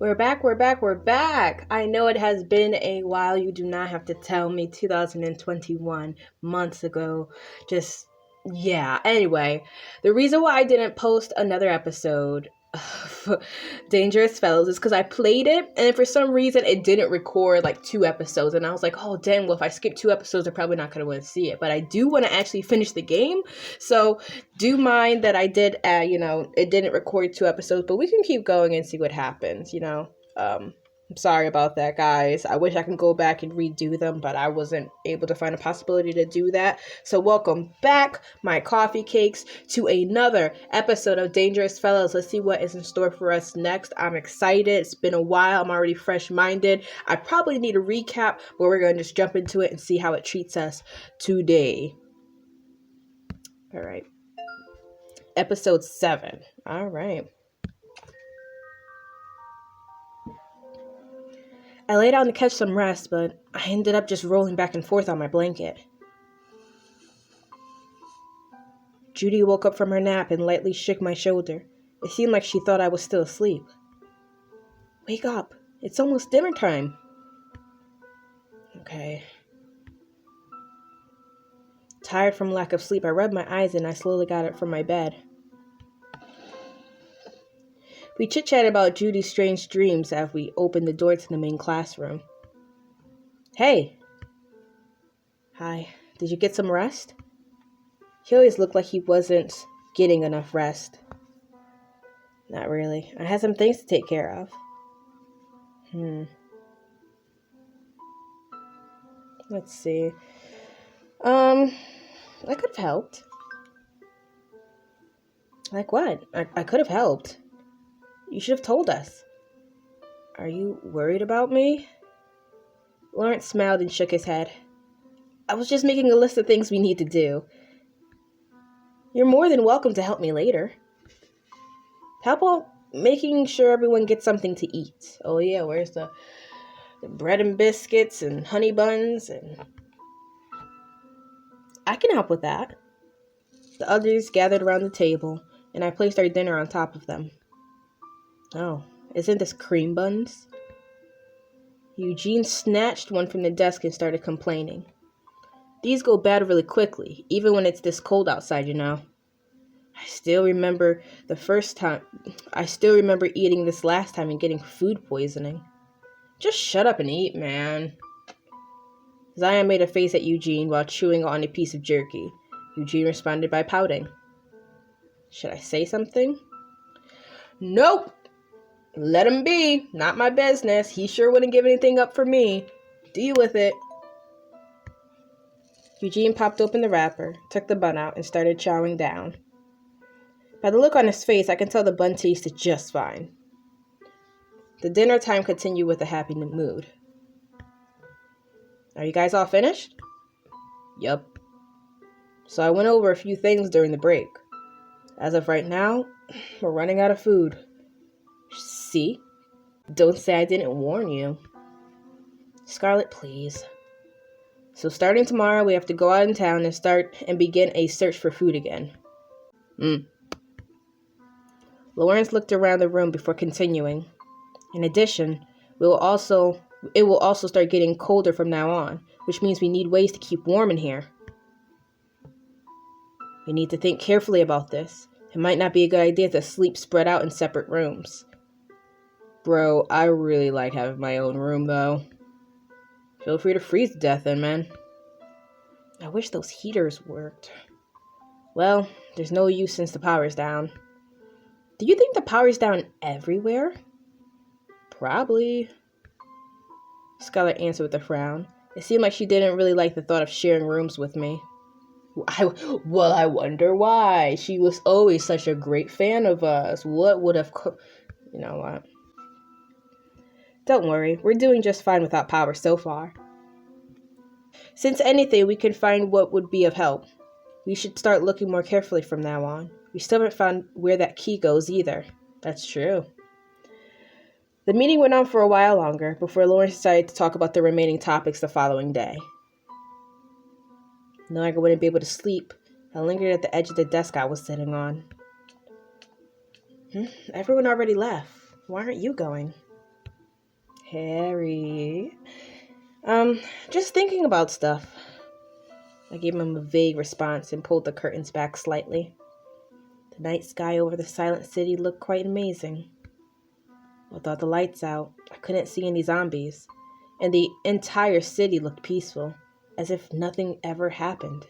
We're back, we're back, we're back. I know it has been a while. You do not have to tell me. 2021, months ago. Yeah. Anyway, the reason why I didn't post another episode of Dangerous Fellows is because I played it, and for some reason it didn't record like 2 episodes. And I was like, oh, dang, well, if I skip 2 episodes, I'm probably not going to want to see it. But I do want to actually finish the game. So do mind that I did, it didn't record 2 episodes, but we can keep going and see what happens, I'm sorry about that, guys. I wish I could go back and redo them, but I wasn't able to find a possibility to do that. So welcome back, my coffee cakes, to another episode of Dangerous Fellows. Let's see what is in store for us next. I'm excited. It's been a while. I'm already fresh-minded. I probably need a recap, but we're going to just jump into it and see how it treats us today. All right. Episode 7. All right. I lay down to catch some rest, but I ended up just rolling back and forth on my blanket. Judy woke up from her nap and lightly shook my shoulder. It seemed like she thought I was still asleep. Wake up. It's almost dinner time. Okay. Tired from lack of sleep, I rubbed my eyes and I slowly got up from my bed. We chit-chatted about Judy's strange dreams as we opened the door to the main classroom. Hey. Hi. Did you get some rest? He always looked like he wasn't getting enough rest. Not really. I had some things to take care of. Let's see. I could have helped. Like what? I could have helped. You should have told us. Are you worried about me? Lawrence smiled and shook his head. I was just making a list of things we need to do. You're more than welcome to help me later. How about making sure everyone gets something to eat? Oh yeah, where's the bread and biscuits and honey buns? And I can help with that. The others gathered around the table, and I placed our dinner on top of them. Oh, isn't this cream buns? Eugene snatched one from the desk and started complaining. These go bad really quickly, even when it's this cold outside, I still remember eating this last time and getting food poisoning. Just shut up and eat, man. Zion made a face at Eugene while chewing on a piece of jerky. Eugene responded by pouting. Should I say something? Nope! Let him be. Not my business. He sure wouldn't give anything up for me. Deal with it. Eugene popped open the wrapper, took the bun out, and started chowing down. By the look on his face, I can tell the bun tasted just fine. The dinner time continued with a happy mood. Are you guys all finished? Yup. So I went over a few things during the break. As of right now, we're running out of food. See? Don't say I didn't warn you. Scarlett, please. So starting tomorrow, we have to go out in town and begin a search for food again. Lawrence looked around the room before continuing. In addition, it will also start getting colder from now on, which means we need ways to keep warm in here. We need to think carefully about this. It might not be a good idea to sleep spread out in separate rooms. Bro, I really like having my own room, though. Feel free to freeze to death then, man. I wish those heaters worked. Well, there's no use since the power's down. Do you think the power's down everywhere? Probably. Scarlett answered with a frown. It seemed like she didn't really like the thought of sharing rooms with me. I wonder why. She was always such a great fan of us. What would have... You know what? Don't worry, we're doing just fine without power so far. Since anything, we can find what would be of help. We should start looking more carefully from now on. We still haven't found where that key goes either. That's true. The meeting went on for a while longer before Lawrence decided to talk about the remaining topics the following day. Knowing I wouldn't be able to sleep, I lingered at the edge of the desk I was sitting on. Everyone already left. Why aren't you going? Harry. Just thinking about stuff. I gave him a vague response and pulled the curtains back slightly. The night sky over the silent city looked quite amazing. Without the lights out, I couldn't see any zombies, and the entire city looked peaceful, as if nothing ever happened.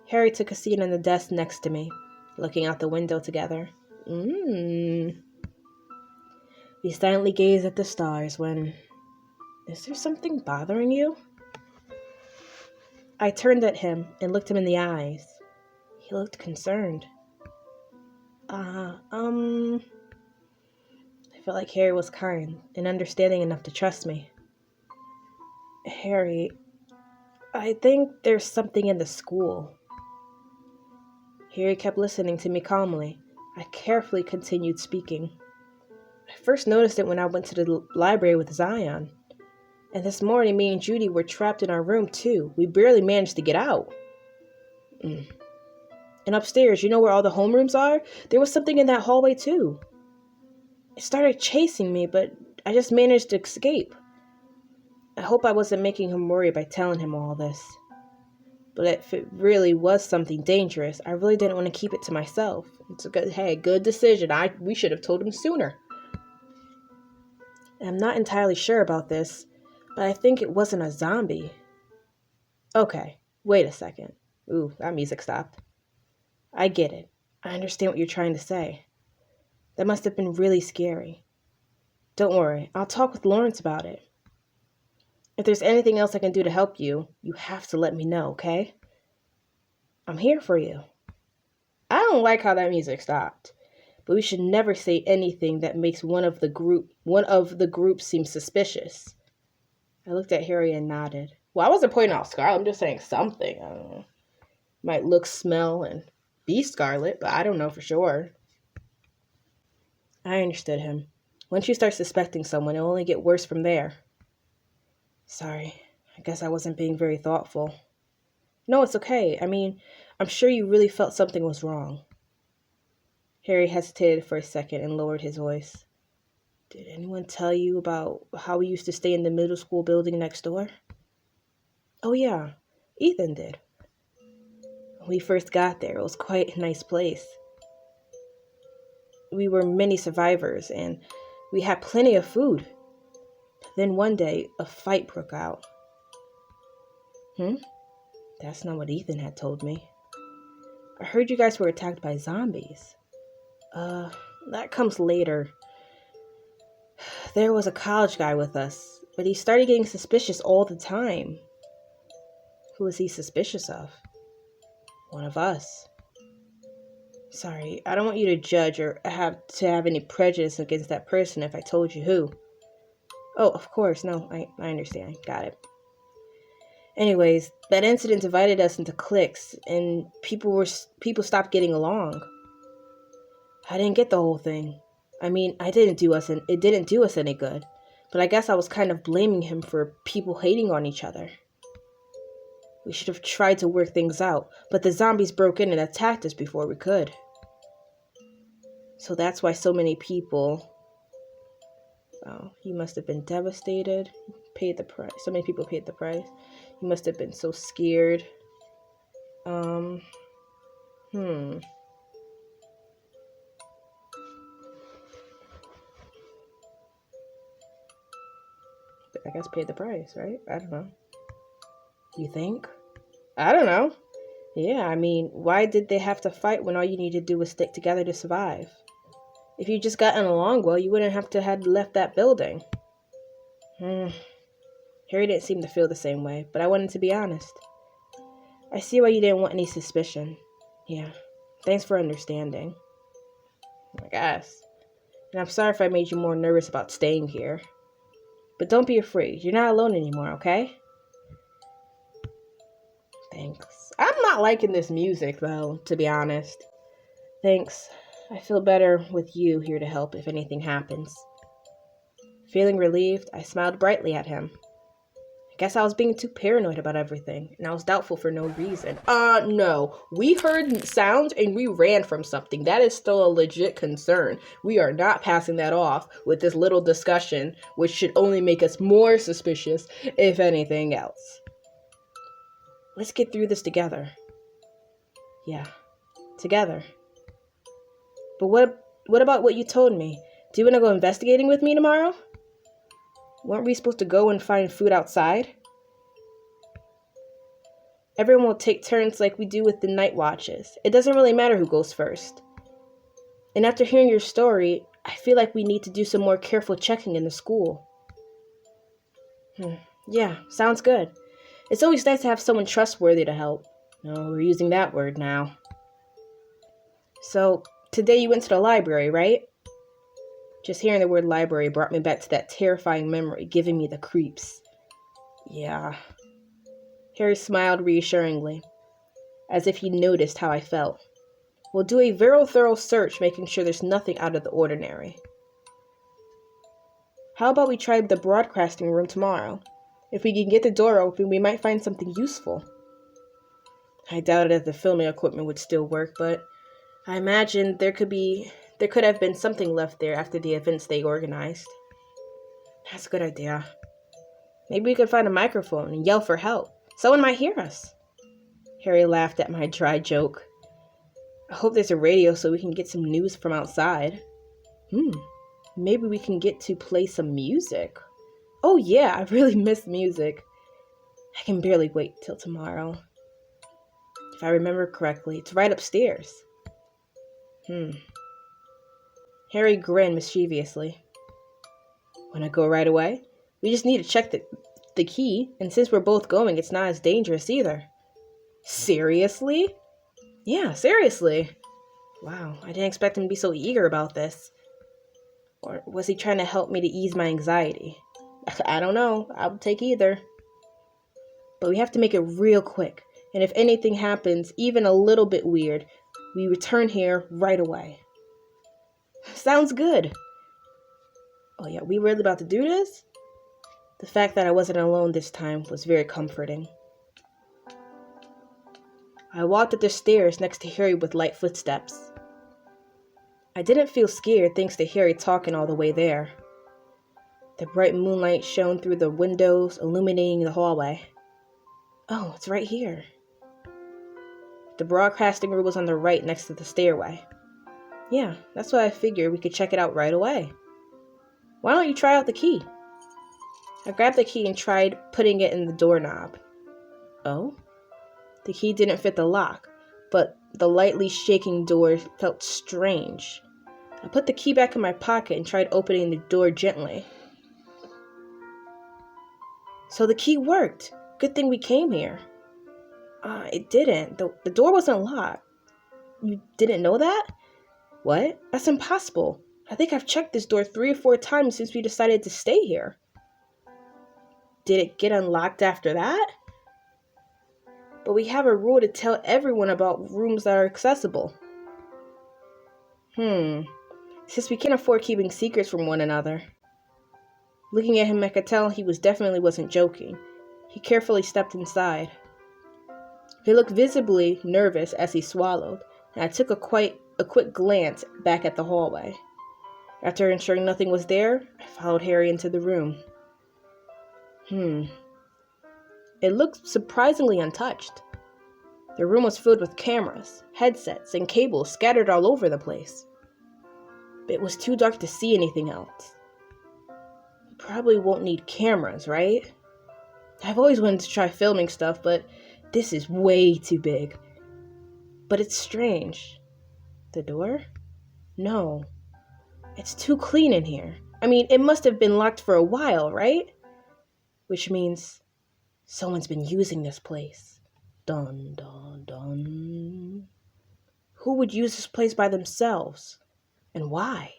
Harry took a seat on the desk next to me, looking out the window together. We silently gazed at the stars when... Is there something bothering you? I turned at him and looked him in the eyes. He looked concerned. I felt like Harry was kind and understanding enough to trust me. Harry, I think there's something in the school. Harry kept listening to me calmly. I carefully continued speaking. I first noticed it when I went to the library with Zion. And this morning, me and Judy were trapped in our room, too. We barely managed to get out. And upstairs, you know where all the homerooms are? There was something in that hallway, too. It started chasing me, but I just managed to escape. I hope I wasn't making him worry by telling him all this. But if it really was something dangerous, I really didn't want to keep it to myself. It's a good decision. We should have told him sooner. I'm not entirely sure about this, but I think it wasn't a zombie. Okay, wait a second. Ooh, that music stopped. I get it. I understand what you're trying to say. That must have been really scary. Don't worry, I'll talk with Lawrence about it. If there's anything else I can do to help you, you have to let me know, okay? I'm here for you. I don't like how that music stopped, but we should never say anything that makes one of the group seem suspicious. I looked at Harry and nodded. Well, I wasn't pointing out Scarlet. I'm just saying something. I don't know. Might look, smell, and be Scarlet, but I don't know for sure. I understood him. Once you start suspecting someone, it'll only get worse from there. Sorry. I guess I wasn't being very thoughtful. No, it's okay. I mean, I'm sure you really felt something was wrong. Harry hesitated for a second and lowered his voice. Did anyone tell you about how we used to stay in the middle school building next door? Oh, yeah. Ethan did. When we first got there, it was quite a nice place. We were many survivors, and we had plenty of food. Then one day, a fight broke out. That's not what Ethan had told me. I heard you guys were attacked by zombies. That comes later. There was a college guy with us, but he started getting suspicious all the time. Who was he suspicious of? One of us. Sorry, I don't want you to judge or have any prejudice against that person if I told you who. Oh, of course, no, I understand. Got it. Anyways, that incident divided us into cliques, and people stopped getting along. I didn't get the whole thing. I mean, it didn't do us any good, but I guess I was kind of blaming him for people hating on each other. We should have tried to work things out, but the zombies broke in and attacked us before we could. So that's why so many people... Oh, he must have been devastated. Paid the price. So many people paid the price. He must have been so scared. I guess paid the price, right? I don't know. You think? I don't know. Yeah, I mean, why did they have to fight when all you needed to do was stick together to survive? If you just gotten along well, you wouldn't have to have left that building. Harry didn't seem to feel the same way, but I wanted to be honest. I see why you didn't want any suspicion. Yeah, thanks for understanding. I guess. And I'm sorry if I made you more nervous about staying here. But don't be afraid. You're not alone anymore, okay? Thanks. I'm not liking this music, though, to be honest. Thanks. I feel better with you here to help if anything happens. Feeling relieved, I smiled brightly at him. I guess I was being too paranoid about everything, and I was doubtful for no reason. No. We heard sounds and we ran from something. That is still a legit concern. We are not passing that off with this little discussion, which should only make us more suspicious, if anything else. Let's get through this together. Yeah, together. But what about what you told me? Do you want to go investigating with me tomorrow? Weren't we supposed to go and find food outside? Everyone will take turns like we do with the night watches. It doesn't really matter who goes first. And after hearing your story, I feel like we need to do some more careful checking in the school. Yeah, sounds good. It's always nice to have someone trustworthy to help. No, we're using that word now. So, today you went to the library, right? Just hearing the word library brought me back to that terrifying memory, giving me the creeps. Yeah. Harry smiled reassuringly, as if he noticed how I felt. We'll do a very thorough search, making sure there's nothing out of the ordinary. How about we try the broadcasting room tomorrow? If we can get the door open, we might find something useful. I doubted that the filming equipment would still work, but I imagine there could have been something left there after the events they organized. That's a good idea. Maybe we could find a microphone and yell for help. Someone might hear us. Harry laughed at my dry joke. I hope there's a radio so we can get some news from outside. Maybe we can get to play some music. Oh yeah, I really miss music. I can barely wait till tomorrow. If I remember correctly, it's right upstairs. Harry grinned mischievously. Wanna go right away? We just need to check the key, and since we're both going, it's not as dangerous either. Seriously? Yeah, seriously. Wow, I didn't expect him to be so eager about this. Or was he trying to help me to ease my anxiety? I don't know. I'll take either. But we have to make it real quick. And if anything happens, even a little bit weird, we return here right away. Sounds good. Oh yeah, we really about to do this? The fact that I wasn't alone this time was very comforting. I walked up the stairs next to Harry with light footsteps. I didn't feel scared thanks to Harry talking all the way there. The bright moonlight shone through the windows, illuminating the hallway. Oh, it's right here. The broadcasting room was on the right next to the stairway. Yeah, that's why I figured we could check it out right away. Why don't you try out the key? I grabbed the key and tried putting it in the doorknob. Oh? The key didn't fit the lock, but the lightly shaking door felt strange. I put the key back in my pocket and tried opening the door gently. So the key worked. Good thing we came here. It didn't. The door wasn't locked. You didn't know that? What? That's impossible. I think I've checked this door 3 or 4 times since we decided to stay here. Did it get unlocked after that? But we have a rule to tell everyone about rooms that are accessible. Since we can't afford keeping secrets from one another. Looking at him, I could tell he definitely wasn't joking. He carefully stepped inside. He looked visibly nervous as he swallowed, and I took a quick glance back at the hallway. After ensuring nothing was there, I followed Harry into the room. It looked surprisingly untouched. The room was filled with cameras, headsets, and cables scattered all over the place. It was too dark to see anything else. You probably won't need cameras, right? I've always wanted to try filming stuff, but this is way too big. But it's strange. The door? No. It's too clean in here. I mean, it must have been locked for a while, right? Which means someone's been using this place. Dun, dun, dun. Who would use this place by themselves? And why?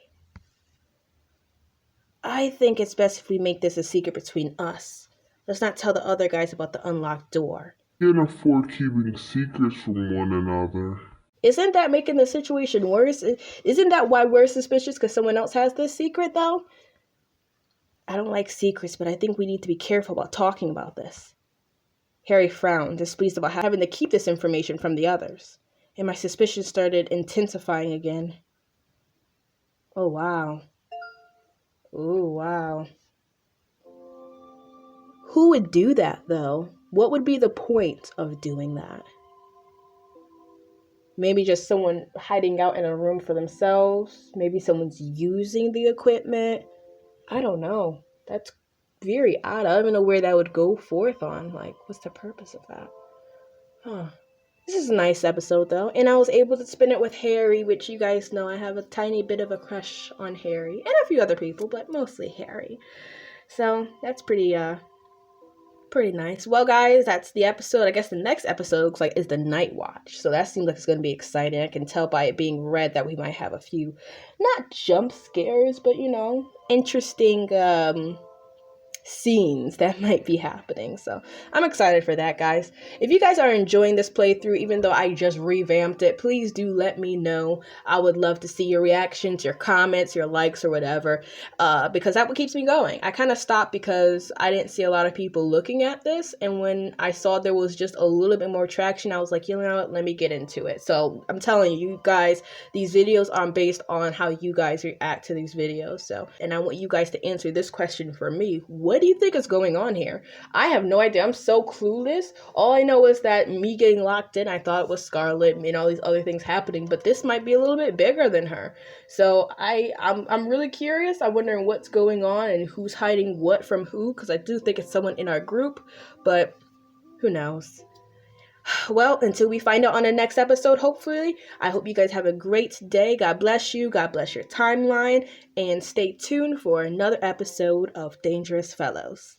I think it's best if we make this a secret between us. Let's not tell the other guys about the unlocked door. Can't afford keeping secrets from one another. Isn't that making the situation worse? Isn't that why we're suspicious because someone else has this secret, though? I don't like secrets, but I think we need to be careful about talking about this. Harry frowned, displeased about having to keep this information from the others, and my suspicions started intensifying again. Oh, wow. Oh, wow. Who would do that, though? What would be the point of doing that? Maybe just someone hiding out in a room for themselves. Maybe someone's using the equipment. I don't know. That's very odd. I don't even know where that would go forth on. Like, what's the purpose of that? Huh. This is a nice episode, though. And I was able to spend it with Harry, which you guys know I have a tiny bit of a crush on Harry. And a few other people, but mostly Harry. So, that's pretty nice. Well, guys, that's the episode. I guess the next episode looks like is the Night Watch. So that seems like it's going to be exciting. I can tell by it being red that we might have a few, not jump scares, but, interesting scenes that might be happening. So I'm excited for that, guys. If you guys are enjoying this playthrough, even though I just revamped it, please do let me know. I would love to see your reactions, your comments, your likes, or whatever, because that's what keeps me going. I kind of stopped because I didn't see a lot of people looking at this, and when I saw there was just a little bit more traction, I was like, you know what, let me get into it. So I'm telling you guys, these videos are based on how you guys react to these videos. So, and I want you guys to answer this question for me. What do you think is going on here? I have no idea. I'm so clueless. All I know is that me getting locked in, I thought it was Scarlet and all these other things happening, but this might be a little bit bigger than her. So I'm really curious. I'm wondering what's going on and who's hiding what from who, because I do think it's someone in our group, but who knows? Well, until we find out on the next episode, hopefully, I hope you guys have a great day. God bless you. God bless your timeline. And stay tuned for another episode of Dangerous Fellows.